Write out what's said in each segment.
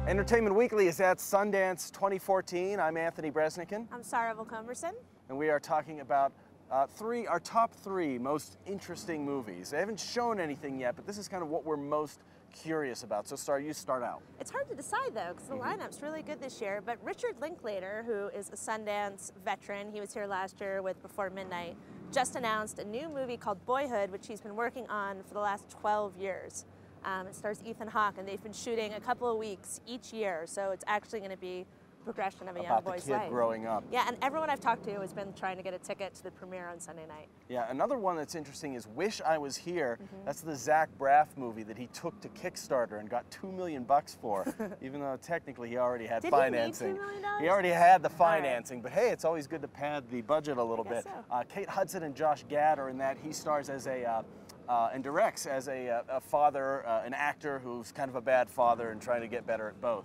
Entertainment Weekly is at Sundance 2014. I'm Anthony Bresnikan. I'm Sara Volkomerson. And we are talking about our top three most interesting movies. They haven't shown anything yet, but this is kind of what we're most curious about. So Sara, you start out. It's hard to decide though, because the lineup's really good this year, but Richard Linklater, who is a Sundance veteran, he was here last year with Before Midnight, just announced a new movie called Boyhood, which he's been working on for the last 12 years. It stars Ethan Hawke, and they've been shooting a couple of weeks each year, so it's actually going to be progression of a young boy's life. About the kid growing up. Yeah, and everyone I've talked to has been trying to get a ticket to the premiere on Sunday night. Yeah, another one that's interesting is Wish I Was Here. That's the Zach Braff movie that he took to Kickstarter and got $2 million for, even though technically he already had financing. Did he need $2 million? He already had the financing, but hey, it's always good to pad the budget a little bit. So. Kate Hudson and Josh Gad are in that. He stars as and directs as a father, an actor who's kind of a bad father and trying to get better at both.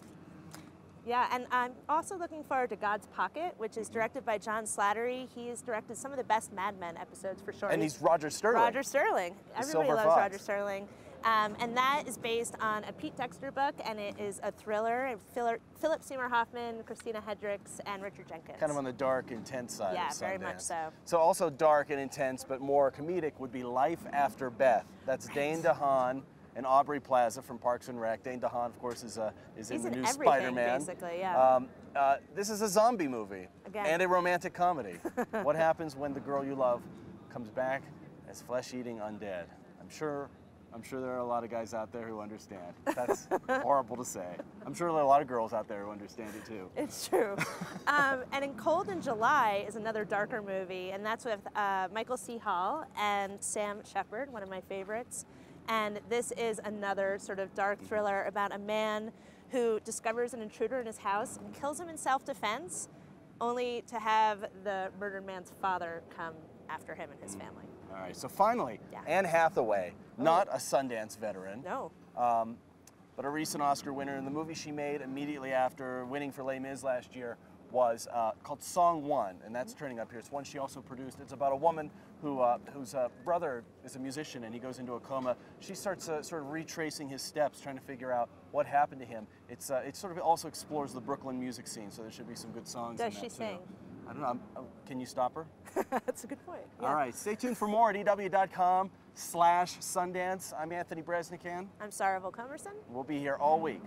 Yeah, and I'm also looking forward to God's Pocket, which is directed by John Slattery. He's directed some of the best Mad Men episodes for sure. And he's Roger Sterling. Roger Sterling. Everybody loves Roger Sterling. And that is based on a Pete Dexter book, and it is a thriller. Philip Seymour Hoffman, Christina Hendricks, and Richard Jenkins. Kind of on the dark, intense side of Sundance. Yeah, very much so. So also dark and intense, but more comedic would be Life After Beth. That's Dane DeHaan and Aubrey Plaza from Parks and Rec. Dane DeHaan, of course, is in the new Spider-Man. Basically, yeah. This is a zombie movie and a romantic comedy. What happens when the girl you love comes back as flesh-eating undead? I'm sure there are a lot of guys out there who understand. That's horrible to say. I'm sure there are a lot of girls out there who understand it too. It's true. And in Cold in July is another darker movie, and that's with Michael C. Hall and Sam Shepard, one of my favorites. And this is another sort of dark thriller about a man who discovers an intruder in his house and kills him in self-defense, only to have the murdered man's father come after him and his family. All right, so finally, Anne Hathaway, not a Sundance veteran, but a recent Oscar winner. And the movie she made immediately after winning for Les Mis last year was called Song 1, and that's turning up here. It's one she also produced. It's about a woman whose brother is a musician, and he goes into a coma. She starts sort of retracing his steps, trying to figure out what happened to him. It sort of also explores the Brooklyn music scene, so there should be some good songs in that. Does she sing? I don't know. Can you stop her? That's a good point. Yeah. All right. Stay tuned for more at EW.com/Sundance. I'm Anthony Bresnikan. I'm Sara Volkomerson. We'll be here all week.